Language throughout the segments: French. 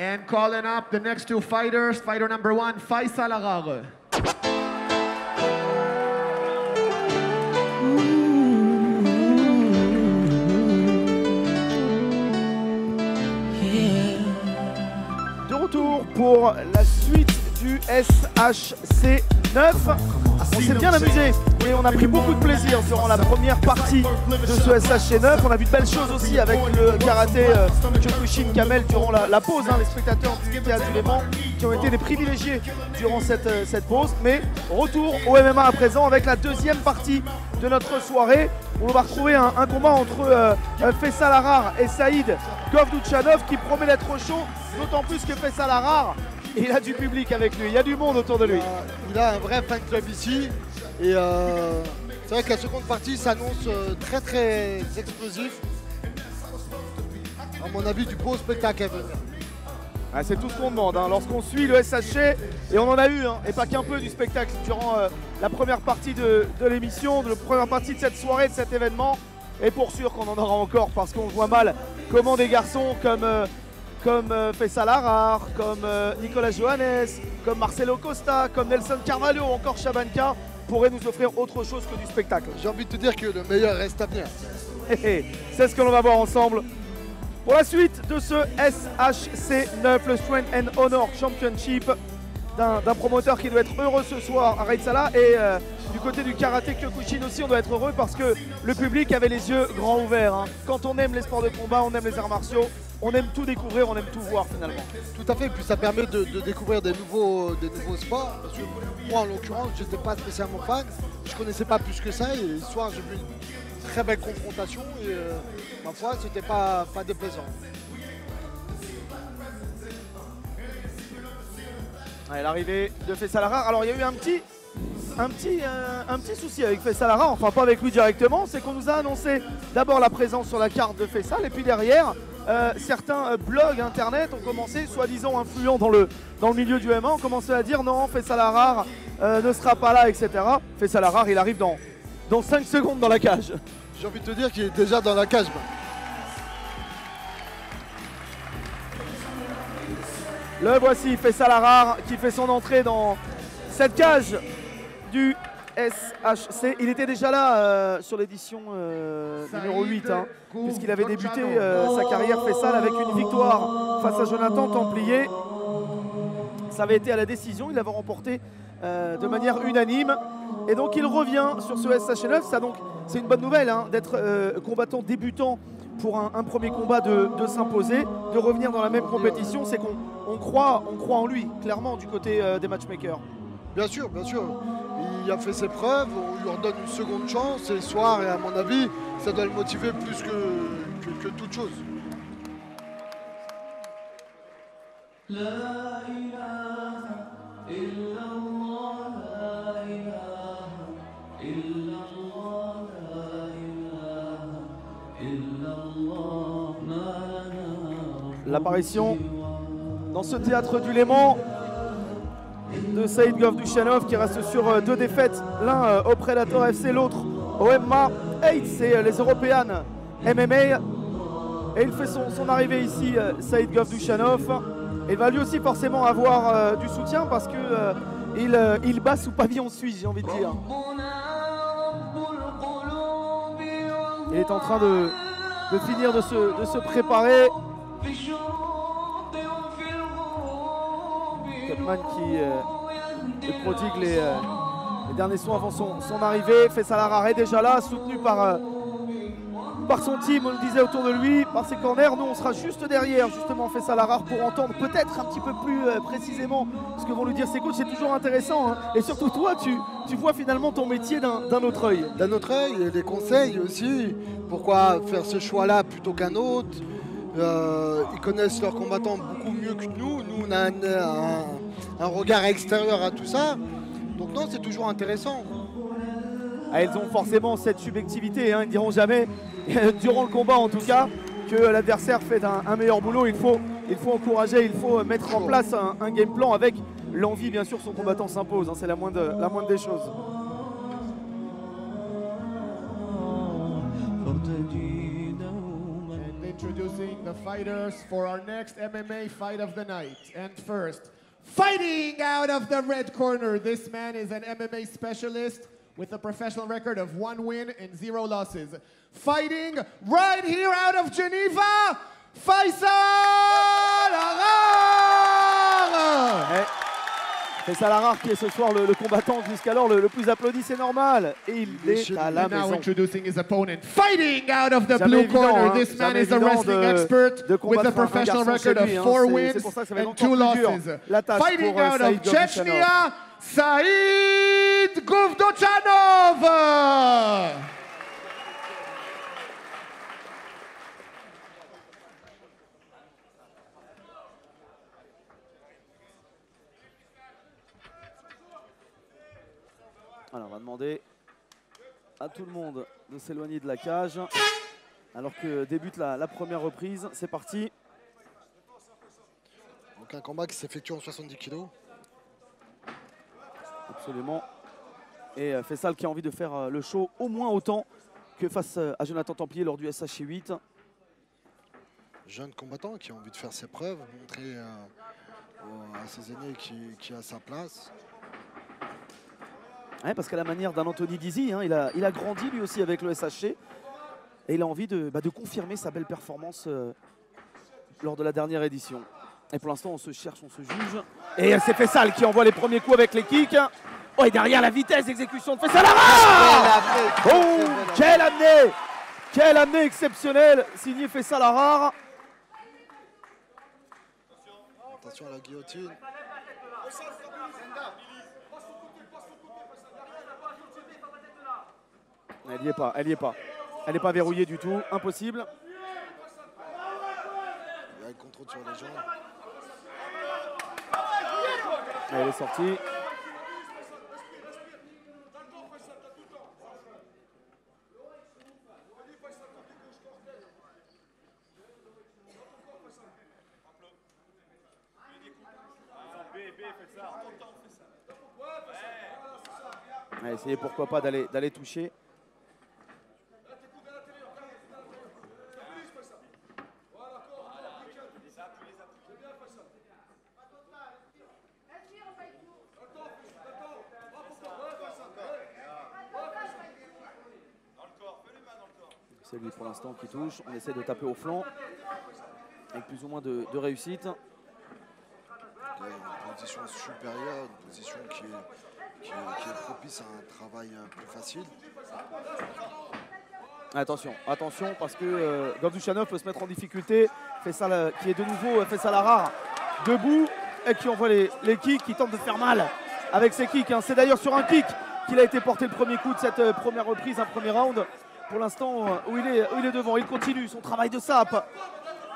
And calling up the next two fighters, fighter number 1, Faisal Arar. De retour pour la suite du SHC 9. On s'est bien amusé et on a pris beaucoup de plaisir durant la première partie de ce SHC 9. On a vu de belles choses aussi avec le karaté Kyokushin Kamel durant la pause. Les spectateurs du Théâtre du Léman qui ont été des privilégiés durant cette pause. Mais retour au MMA à présent avec la deuxième partie de notre soirée. On va retrouver un combat entre Faisal Arar et Saïd Govduchanov qui promet d'être chaud, d'autant plus que Faisal Arar, il a du public avec lui, il y a du monde autour de lui. Il a un vrai fan club ici et c'est vrai que la seconde partie s'annonce très très explosif. À mon avis, du beau spectacle à venir. Ah, c'est tout ce qu'on demande lorsqu'on suit le SHC, et on en a eu, et pas qu'un peu du spectacle durant la première partie de l'émission, de la première partie de cette soirée, de cet événement. Et pour sûr qu'on en aura encore parce qu'on voit mal comment des garçons comme Faisal Arar, comme Nicolas Johannes, comme Marcelo Costa, comme Nelson Carvalho ou encore Chabanka pourraient nous offrir autre chose que du spectacle. J'ai envie de te dire que le meilleur reste à venir. C'est ce que l'on va voir ensemble. Pour la suite de ce SHC 9, le Strength and Honor Championship, d'un promoteur qui doit être heureux ce soir, Arrête Salah, et du côté du karaté Kyokushin aussi, on doit être heureux parce que le public avait les yeux grands ouverts. Quand on aime les sports de combat, on aime les arts martiaux, on aime tout découvrir, on aime tout voir finalement. Tout à fait, puis ça permet de découvrir des nouveaux sports. Parce que moi en l'occurrence, je n'étais pas spécialement fan, je ne connaissais pas plus que ça, et ce soir j'ai vu une très belle confrontation et ma foi, c'était pas déplaisant. L'arrivée de Faisal Arar. Alors il y a eu un petit souci avec Faisal Arar, enfin pas avec lui directement, c'est qu'on nous a annoncé d'abord la présence sur la carte de Faisal et puis derrière certains blogs internet ont commencé, soi-disant influents dans le milieu du MMA, ont commencé à dire non, Faisal Arar ne sera pas là, etc. Faisal Arar, il arrive dans 5 secondes dans la cage. J'ai envie de te dire qu'il est déjà dans la cage. Le voici, Faisal Arar qui fait son entrée dans cette cage du SHC. Il était déjà là sur l'édition numéro 8, puisqu'il avait débuté sa carrière Faisal avec une victoire face à Jonathan Templier. Ça avait été à la décision, il l'avait remporté de manière unanime. Et donc il revient sur ce SHC 9. C'est une bonne nouvelle d'être combattant débutant pour un premier combat, de s'imposer, de revenir dans la même compétition. C'est qu'on croit en lui, clairement, du côté des matchmakers. Bien sûr, bien sûr. Il a fait ses preuves, on lui en donne une seconde chance, et ce soir, et à mon avis, ça doit le motiver plus que toute chose. La ilaha illallah, la ilaha illallah, la ilaha illallah. L'apparition dans ce théâtre du Léman de Saïd Govduchanov qui reste sur 2 défaites, l'un au Predator FC, l'autre au MMA 8, c'est les Européennes MMA. Et il fait son arrivée ici, Saïd Govduchanov. Il va lui aussi forcément avoir du soutien parce que il bat sous pavillon suisse, j'ai envie de dire. Il est en train de finir de se préparer. Cutman qui prodigue les derniers soins avant son arrivée. Faisal Arar est déjà là, soutenu par son team, on le disait, autour de lui, par ses corners. Nous on sera juste derrière justement Faisal Arar pour entendre peut-être un petit peu plus précisément ce que vont lui dire ses coachs. C'est toujours intéressant, et surtout toi tu vois finalement ton métier d'un autre œil. D'un autre œil, et des conseils aussi. Pourquoi faire ce choix-là plutôt qu'un autre? Ils connaissent leurs combattants beaucoup mieux que nous. Nous, on a un regard extérieur à tout ça. Donc non, c'est toujours intéressant. Ils ont forcément cette subjectivité, ils ne diront jamais, durant le combat en tout cas, que l'adversaire fait un meilleur boulot. Il faut encourager, il faut mettre en place un game plan avec l'envie, bien sûr, son combattant s'impose. C'est la moindre des choses. Introducing introducing the fighters for our next MMA fight of the night. And first, fighting out of the red corner, this man is an MMA specialist with a professional record of 1 win and 0 losses. Fighting right here out of Geneva, Faisal Arar! Faisal Arar qui est ce soir le combattant jusqu'alors le plus applaudi, c'est normal. Et il est à la Now maison. introducing his opponent, fighting out of the Jamais blue corner. évident, This man jamais is a évident wrestling de expert with a combattre un professional garçon record chez of lui, 4 c'est wins pour ça que ça va être and encore 2 plus dur. losses. La tâche Fighting pour out Saïd of Gordochanov. Chechnya, Saïd Gordochanov! Alors, on va demander à tout le monde de s'éloigner de la cage alors que débute la première reprise. C'est parti. Donc un combat qui s'effectue en 70 kg. Absolument. Et Faisal qui a envie de faire le show au moins autant que face à Jonathan Templier lors du SH8. Jeune combattant qui a envie de faire ses preuves, montrer à ses aînés qui a sa place. Ouais, parce qu'à la manière d'un Anthony Dizzy, hein, il a grandi lui aussi avec le SHC. Et il a envie de confirmer sa belle performance lors de la dernière édition. Et pour l'instant, on se cherche, on se juge. Et c'est Faisal qui envoie les premiers coups avec les kicks. Oh, et derrière la vitesse d'exécution de Faisal Arar! Oh, quel amené! Quel amené exceptionnel, signé Faisal Arar. Attention à la guillotine. Elle n'y est pas, elle n'y est pas. Elle n'est pas verrouillée du tout, impossible. Il y a le contrôle sur les jambes. Elle est sortie. On va essayer pourquoi pas d'aller toucher. C'est lui pour l'instant qui touche. On essaie de taper au flanc avec plus ou moins de réussite. Une position supérieure, une position qui est propice à un travail plus facile. Attention, attention parce que Gordochanov peut se mettre en difficulté. Faisal qui est de nouveau Faisal Arar debout et qui envoie les kicks, qui tente de faire mal avec ses kicks. Hein. C'est d'ailleurs sur un kick qu'il a été porté le premier coup de cette première reprise, un premier round. Pour l'instant où il est devant, il continue son travail de sape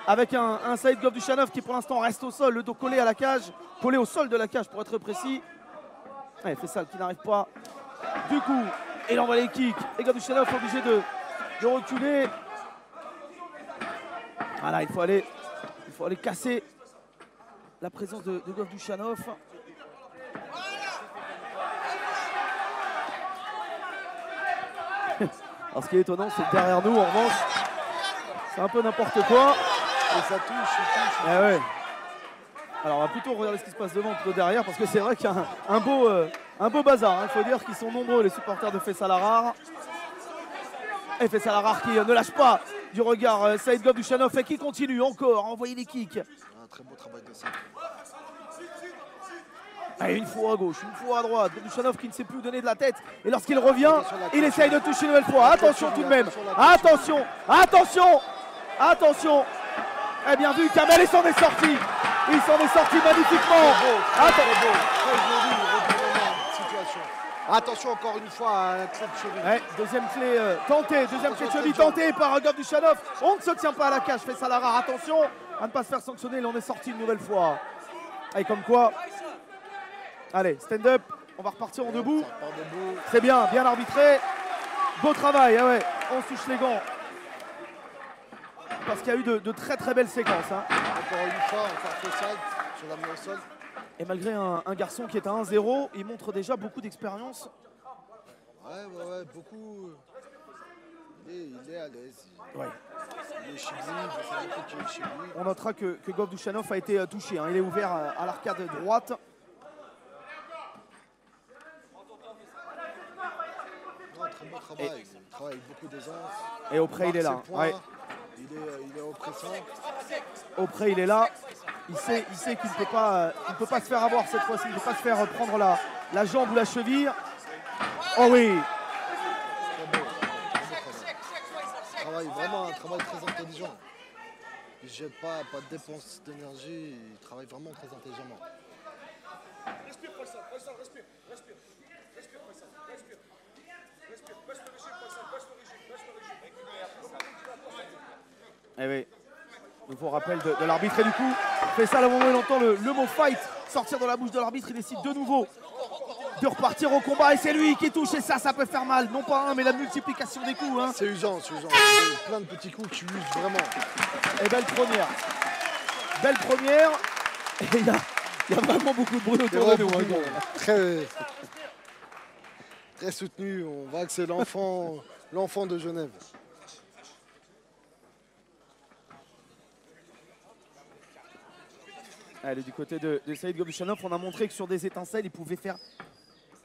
avec un Saïd Gordochanov qui pour l'instant reste au sol, le dos collé à la cage, collé au sol de la cage pour être précis. Ouais, Faisal qui n'arrive pas. Du coup, il envoie les kicks et Gordochanov est obligé de reculer. Voilà, il faut aller casser la présence de Gordochanov. Alors ce qui est étonnant, c'est que derrière nous, en revanche, c'est un peu n'importe quoi. Et ça touche, Eh ouais. Alors on va plutôt regarder ce qui se passe devant plutôt derrière, parce que c'est vrai qu'il y a un beau bazar. Il faut dire qu'ils sont nombreux les supporters de Faisal Arar. Et Faisal Arar qui ne lâche pas du regard Saïd Gordochanov et qui continue encore à envoyer les kicks. Un très beau travail de ça. Et une fois à gauche, une fois à droite. Gordochanov qui ne sait plus donner de la tête. Et lorsqu'il revient, il essaye de toucher une nouvelle fois. Attention tout de même. Attention, attention, attention. Eh bien vu, Kamel il s'en est sorti. Il s'en est sorti magnifiquement. Situation. Attention encore une fois à la clé de cheville. Ouais, deuxième clé tentée, deuxième clé de cheville tentée par Gordochanov. On ne se tient pas à la cage, Faisal Arar. Attention à ne pas se faire sanctionner. Il en est sorti une nouvelle fois. Et comme quoi. Allez, stand-up, on va repartir en debout. C'est bien, bien arbitré. Beau travail, ah ouais. On se touche les gants. Parce qu'il y a eu de très très belles séquences. Hein. Encore une fois, encore Faisal sur la main au sol. Et malgré un garçon qui est à 1-0, il montre déjà beaucoup d'expérience. Ouais, beaucoup. Il est à l'aise. Ouais. Il est chez lui, il fait un truc qui est chez lui. On notera que Govdushanov a été touché. Hein. Il est ouvert à l'arcade droite. Non, très bon travail. Il travaille avec beaucoup d'aisance. Et Auprey, il est là. Ouais. Il est oppressant. Auprey, il est là. Il sait qu'il ne peut pas se faire avoir cette fois-ci. Il ne peut pas se faire prendre la jambe ou la cheville. Oh oui. Vraiment un travail très intelligent. Il ne jette pas de dépense d'énergie, il travaille vraiment très intelligemment. Respire, Faisal, respire. Respire, Faisal, respire. Baisse le régime, Faisal, baisse le régime. Eh oui. Nouveau rappel de l'arbitre. Et du coup, Faisal, au moment où il entend le mot fight sortir de la bouche de l'arbitre, il décide de nouveau de repartir au combat. Et c'est lui qui touche. Et ça peut faire mal. Non pas un, mais la multiplication des coups. Hein. C'est usant, c'est usant. Il y a plein de petits coups qui usent vraiment. Et belle première. Belle première. Et il y a vraiment beaucoup de bruit autour de nous. Hein. Très soutenu. On voit que c'est l'enfant de Genève. Allez, du côté de Saïd Govdushanov, on a montré que sur des étincelles, il pouvait faire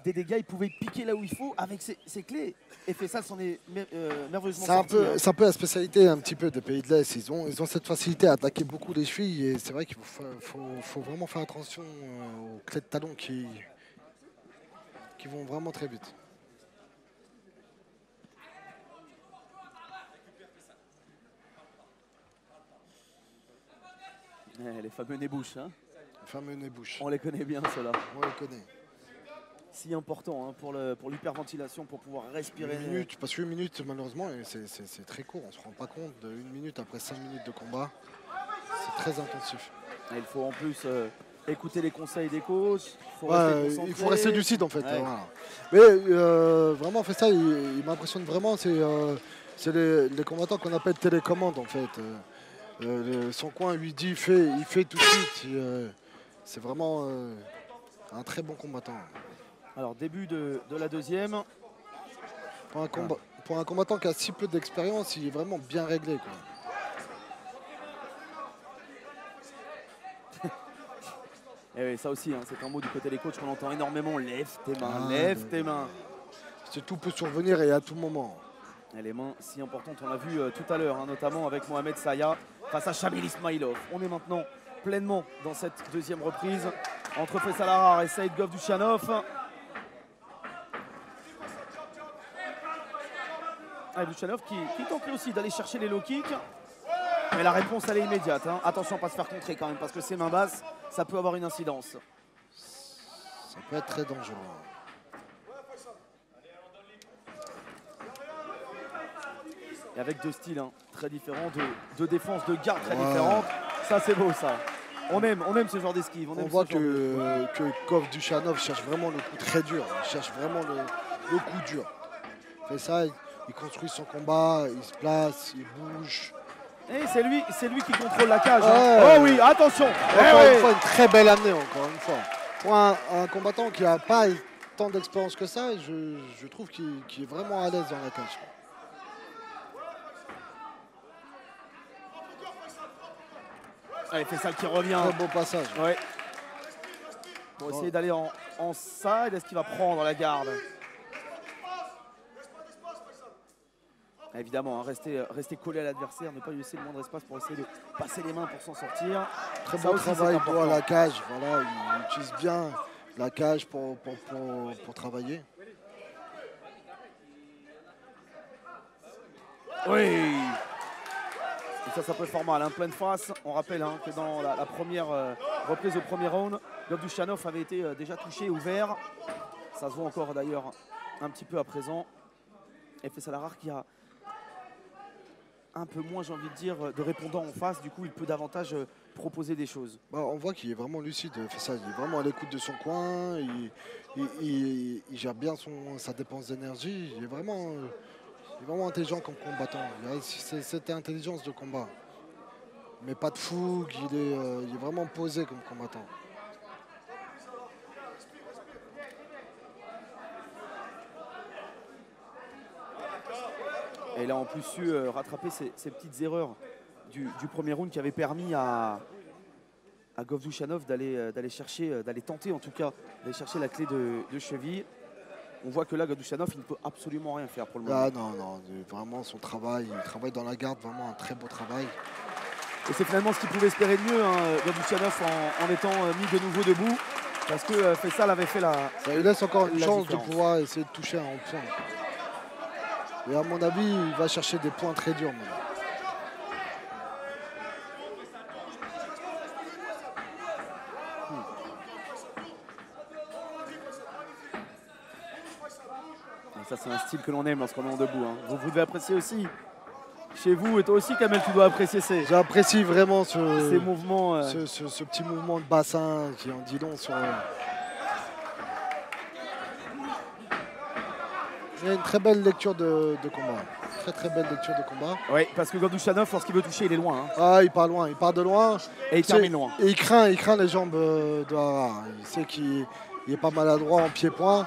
des dégâts, il pouvait piquer là où il faut avec ses clés. Et Faisal s'en est merveilleusement sorti. C'est un peu la spécialité un petit peu des Pays de l'Est. Ils ont cette facilité à attaquer beaucoup les chevilles. Et c'est vrai qu'il faut vraiment faire attention aux clés de talon qui vont vraiment très vite. Les fameux nez-bouches. Hein. Les fameux nez-bouches. On les connaît bien, ceux-là. On les connaît. Si important hein, pour l'hyperventilation, pour pouvoir respirer. Une minute, parce que 1 minute, malheureusement, c'est très court. On ne se rend pas compte de 1 minute après 5 minutes de combat. C'est très intensif. Et il faut en plus écouter les conseils des coachs. Il faut rester lucide, en fait. Ouais. Voilà. Mais vraiment, fait ça, il m'impressionne vraiment. C'est les combattants qu'on appelle télécommande, en fait. Son coin lui dit, il fait tout de suite. C'est vraiment un très bon combattant. Alors, début de la deuxième. Pour un combattant qui a si peu d'expérience, il est vraiment bien réglé, quoi. Et oui, ça aussi, hein, c'est un mot du côté des coachs qu'on entend énormément. Lève tes mains, lève tes mains. Tout peut survenir et à tout moment. Et les mains si importantes, on l'a vu tout à l'heure, hein, notamment avec Mohamed Saya face à Shamil Ismailov. On est maintenant pleinement dans cette deuxième reprise entre Faisal Arar et Saïd Govdushanov. Govdushanov qui tente lui aussi d'aller chercher les low kicks. Mais la réponse elle est immédiate. Hein. Attention à ne pas se faire contrer quand même parce que ses mains basses, ça peut avoir une incidence. Ça peut être très dangereux. Et avec deux styles hein, très différents, de défense, de garde très différentes. Ça c'est beau ça. On aime ce genre d'esquive. On voit que Govdushanov cherche vraiment le coup très dur. Il cherche vraiment le coup dur. Il fait ça, il construit son combat, il se place, il bouge. Et c'est lui qui contrôle la cage. Ouais. Hein. Oh oui, attention. Encore une fois, une très belle année, encore une fois. Pour un combattant qui n'a pas tant d'expérience que ça, je trouve qu'il est vraiment à l'aise dans la cage. Allez, Faisal qui revient. Très beau passage. Ouais. Pour essayer d'aller en side, est-ce qu'il va prendre la garde? Évidemment, hein, rester collé à l'adversaire, ne pas lui laisser le moindre espace pour essayer de passer les mains pour s'en sortir. Très bon travail pour la cage. Voilà, il utilise bien la cage pour travailler. Oui. Et ça peut faire mal, hein, pleine face. On rappelle hein, que dans la première reprise au premier round, Govdushanov avait été déjà touché, ouvert. Ça se voit encore d'ailleurs un petit peu à présent. Et Faisal Arar qui a un peu moins, j'ai envie de dire, de répondants en face. Du coup, il peut davantage proposer des choses. On voit qu'il est vraiment lucide. Il est vraiment à l'écoute de son coin. Il gère bien sa dépense d'énergie. Il est vraiment intelligent comme combattant. Il a cette intelligence de combat. Mais pas de fougue. Il est vraiment posé comme combattant. Et il a en plus su rattraper ses petites erreurs du premier round qui avait permis à Govdushanov d'aller chercher, d'aller tenter en tout cas, d'aller chercher la clé de cheville. On voit que là, Govdushanov, il ne peut absolument rien faire pour le moment. Ah non, non, vraiment son travail, il travaille dans la garde, vraiment un très beau travail. Et c'est finalement ce qu'il pouvait espérer de mieux, hein, Govdushanov, en étant mis de nouveau debout. Parce que Faisal avait fait la. Ça lui laisse encore une la chance différence. de pouvoir essayer de toucher un point. Et à mon avis, il va chercher des points très durs maintenant. Et ça, c'est un style que l'on aime lorsqu'on est en debout. Hein. Vous devez apprécier aussi. Chez vous, et toi aussi, Kamel, tu dois apprécier ces J'apprécie vraiment ce mouvements. ce petit mouvement de bassin qui en dit long sur. Il y a une très belle lecture de combat. Très belle lecture de combat. Oui, parce que Govdushanov, lorsqu'il veut toucher, il est loin. Hein. Ah, il part loin, il part de loin. Et il termine loin. Et il craint les jambes de Harar. Il sait qu'il est pas maladroit en pied-point.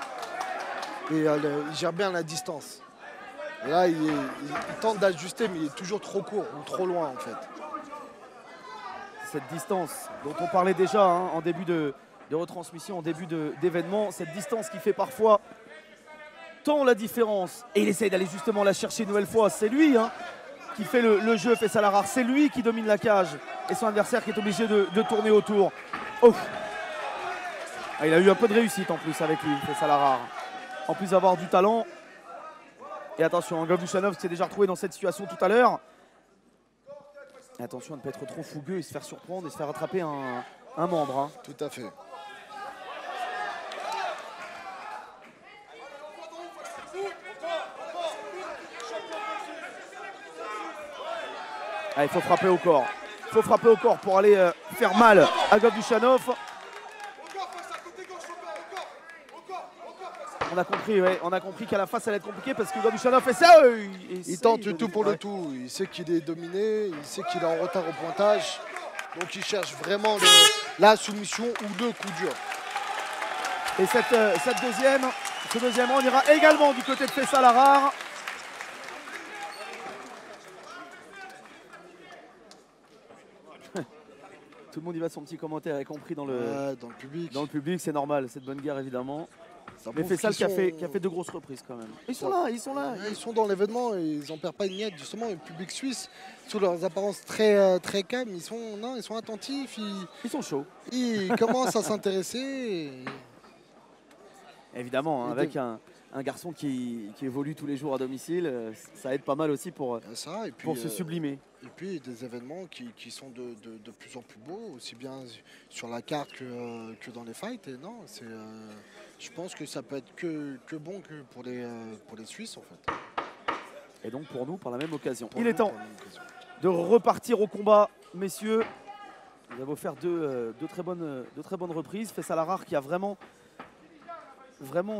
Et il gère bien la distance. Et là, il tente d'ajuster, mais il est toujours trop court ou trop loin en fait. Cette distance dont on parlait déjà hein, en début de retransmission, en début d'événement, cette distance qui fait parfois tant la différence. Et il essaye d'aller justement la chercher une nouvelle fois. C'est lui hein, qui fait le jeu, Faisal Harar. C'est lui qui domine la cage. Et son adversaire qui est obligé de tourner autour. Oh. Ah, il a eu un peu de réussite en plus avec lui, Faisal Harar. En plus d'avoir du talent. Et attention, Govdushanov s'est déjà retrouvé dans cette situation tout à l'heure. Et attention à ne pas être trop fougueux et se faire surprendre et se faire rattraper un membre. Hein. Tout à fait. Ah, il faut frapper au corps. Il faut frapper au corps pour aller faire mal à Govdushanov. On a compris qu'à la fin ça allait être compliqué parce que Govdushanov fait ça. Il tente le tout pour le tout. Il sait qu'il est dominé, il sait qu'il est en retard au pointage. Donc il cherche vraiment la soumission ou le coup dur. Et ce deuxième round ira également du côté de Faisal Harar. Tout le monde y va son petit commentaire, y compris dans le public. Dans le public, c'est normal, cette bonne guerre évidemment. Ça Mais prouve Faisal qu'ils qui a fait de grosses reprises quand même. Ils sont là. Ils sont dans l'événement et ils n'en perdent pas une miette. Justement, le public suisse, sous leurs apparences très calmes, ils sont attentifs. Ils sont chauds. Ils commencent à s'intéresser. Évidemment, hein, avec un garçon qui évolue tous les jours à domicile, ça aide pas mal aussi pour se sublimer. Et puis des événements qui sont de plus en plus beaux, aussi bien sur la carte que dans les fights. Et non, je pense que ça peut être que bon que pour les Suisses en fait. Et donc pour nous, par la même occasion. Il est temps de repartir au combat, messieurs. Nous avons fait deux très bonnes reprises. Faisal Harar qui a vraiment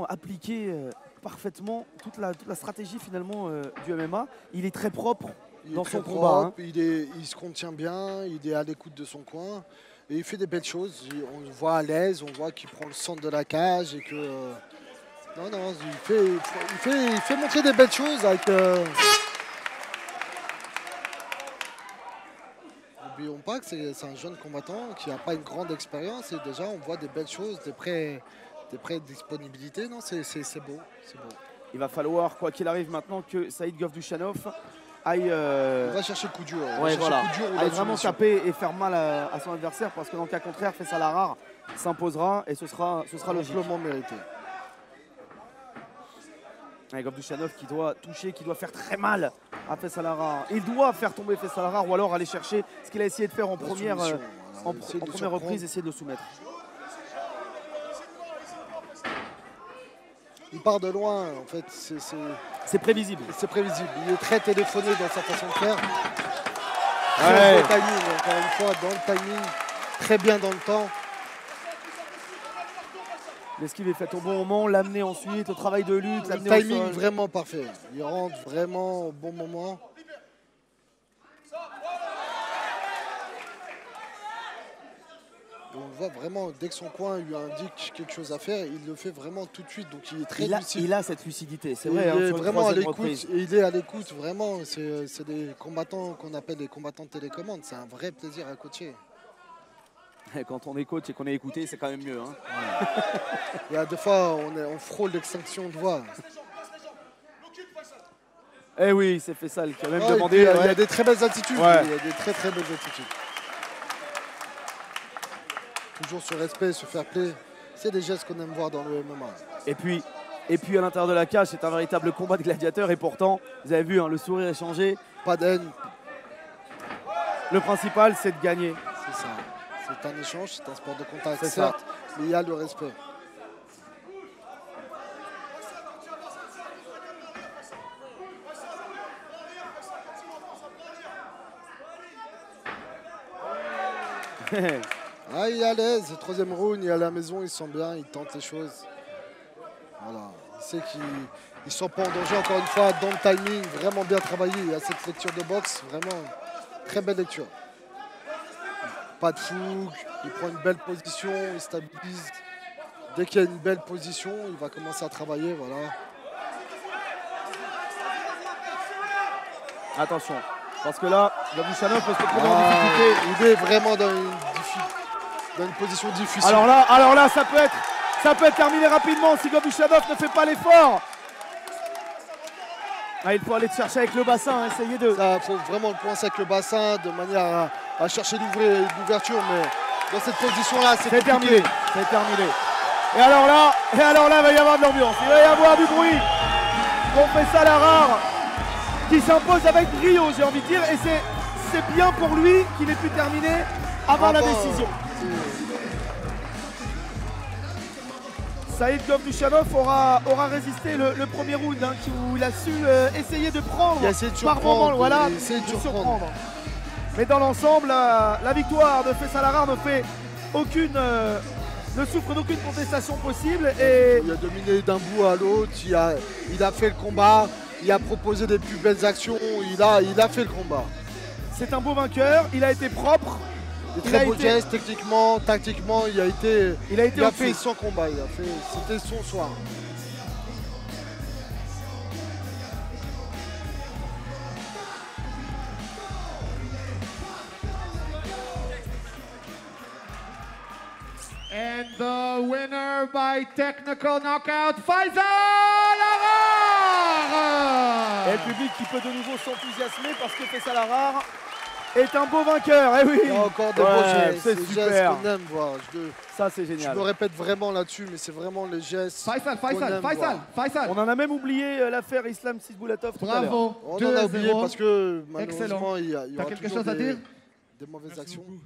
appliqué parfaitement toute la stratégie finalement du MMA. Il est très propre dans son combat. Hein. Il se contient bien, il est à l'écoute de son coin et il fait des belles choses. On le voit à l'aise, on voit qu'il prend le centre de la cage et que il fait montrer des belles choses avec. N'oublions pas que c'est un jeune combattant qui n'a pas une grande expérience et déjà on voit des belles choses, des prédisponibilités. Non, c'est beau, c'est beau. Il va falloir, quoi qu'il arrive maintenant, que Saïd Govdushanov aille... On va chercher le coup dur. Ouais, voilà. Aille vraiment taper et faire mal à son adversaire parce que dans le cas contraire, Faisal Harar s'imposera et ce sera logique. Amplement mérité. Govdushanov qui doit toucher, qui doit faire très mal à Faisal Harar. Il doit faire tomber Faisal Harar ou alors aller chercher ce qu'il a essayé de faire en première reprise, essayer de le soumettre. Il part de loin, en fait, c'est prévisible. C'est prévisible. Il est très téléphoné dans sa façon de faire. Ouais. Dans le timing, encore une fois, dans le timing, très bien dans le temps. L'esquive est faite au bon moment, l'amener ensuite, le travail de lutte, le l'amener au timing sol. Vraiment parfait. Il rentre vraiment au bon moment. on le voit vraiment, dès que son coin lui indique quelque chose à faire, il le fait vraiment tout de suite. Donc il est très lucide. Il a cette lucidité, c'est Il vrai. est Sur une vraiment à troisième l'écoute. reprise. Et il est à l'écoute, vraiment. C'est des combattants qu'on appelle des combattants de télécommande. C'est un vrai plaisir à coacher. Quand on est coach et qu'on est écouté, c'est quand même mieux. Hein. Il y a des fois, on frôle l'extinction de voix. Eh oui, c'est Faisal qui a même Ouais, demandé. il y a des très belles attitudes. Ouais. Il y a des très très belles attitudes. Toujours ce respect, ce fair play. C'est des gestes qu'on aime voir dans le MMA. Et puis à l'intérieur de la cage, c'est un véritable combat de gladiateurs. Et pourtant, vous avez vu, hein, le sourire échangé. Pas de haine, Le principal, c'est de gagner. c'est ça. C'est un échange, c'est un sport de contact, C'est certes, mais il y a le respect. Ah, il est à l'aise, le troisième round, il est à la maison, il sent bien, il tente les choses. Voilà, il sait qu'il ne sent pas en danger, encore une fois, dans le timing, vraiment bien travaillé. Il y a cette lecture de boxe, vraiment très belle lecture. Pas de fougue, il prend une belle position, il stabilise. Dès qu'il y a une belle position, il va commencer à travailler, voilà. Attention, parce que là, Gabushanov peut se retrouver en difficulté. Il est vraiment dans une position difficile. Alors là, ça peut être terminé rapidement si Gabushanov ne fait pas l'effort. Ah, il faut aller te chercher avec le bassin, essayer de... Il faut vraiment le coincer avec le bassin de manière à chercher l'ouverture, mais dans cette position-là, c'est terminé. C'est terminé. Et alors là, il va y avoir de l'ambiance. Il va y avoir du bruit. On fait ça la rare qui s'impose avec brio, j'ai envie de dire. Et c'est bien pour lui qu'il ait pu terminer avant la décision. Saïd Gabushanov aura résisté le premier round, hein, où il a su essayer de prendre par moment, voilà, de surprendre. Mais dans l'ensemble, la victoire de Faisal Arar ne souffre d'aucune contestation possible. Et il a dominé d'un bout à l'autre, il a fait le combat, il a proposé des plus belles actions, il a fait le combat. C'est un beau vainqueur, il a été propre. Des très beaux gestes, techniquement, tactiquement, il a fait fait son combat, c'était son soir. And the winner by technical knockout, Faisal Arar! Et le public qui peut de nouveau s'enthousiasmer parce que Faisal Arar est un beau vainqueur. Eh oui. Il y a encore des beaux gestes, c'est des super. gestes qu'on aime voir. Ça c'est Je génial. me répète vraiment là-dessus, mais c'est vraiment les gestes. Faisal. On en a même oublié l'affaire Islam Sisboulatov tout à l'heure. Bravo. On en a oublié parce que Excellent. malheureusement il y T'as aura quelque toujours chose à dire? des mauvaises Merci actions. beaucoup.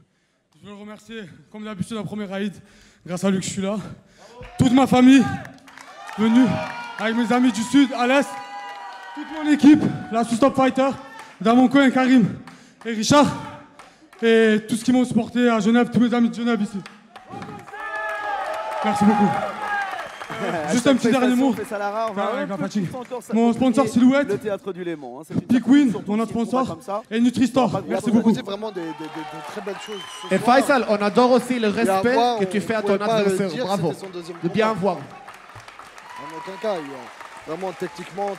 Je veux le remercier, comme d'habitude, la première raid. Grâce à lui que je suis là. Toute ma famille venue avec mes amis du Sud, à l'Est. Toute mon équipe, la Sous-Stop Fighter, Damonko et Karim et Richard. Et tout ce qui m'ont supporté à Genève, tous mes amis de Genève ici. Merci beaucoup. Juste un petit dernier mot. Faisal Arar, Avec la fatigue. encore Mon sponsor Silhouette, le théâtre du Léman. Hein, c'est une Big surprise, Win, surtout mon s'il autre combat sponsor, comme ça. et Nutri-Store. Non, Merci Il a beaucoup. proposé vraiment des très belles choses. ce Et soir. Faisal, on adore aussi le Et à respect voir, que tu fais à on ton pouvait pas adversaire. dire que Bravo. c'était son deuxième De bien combat. voir. En aucun cas, il y a vraiment techniquement,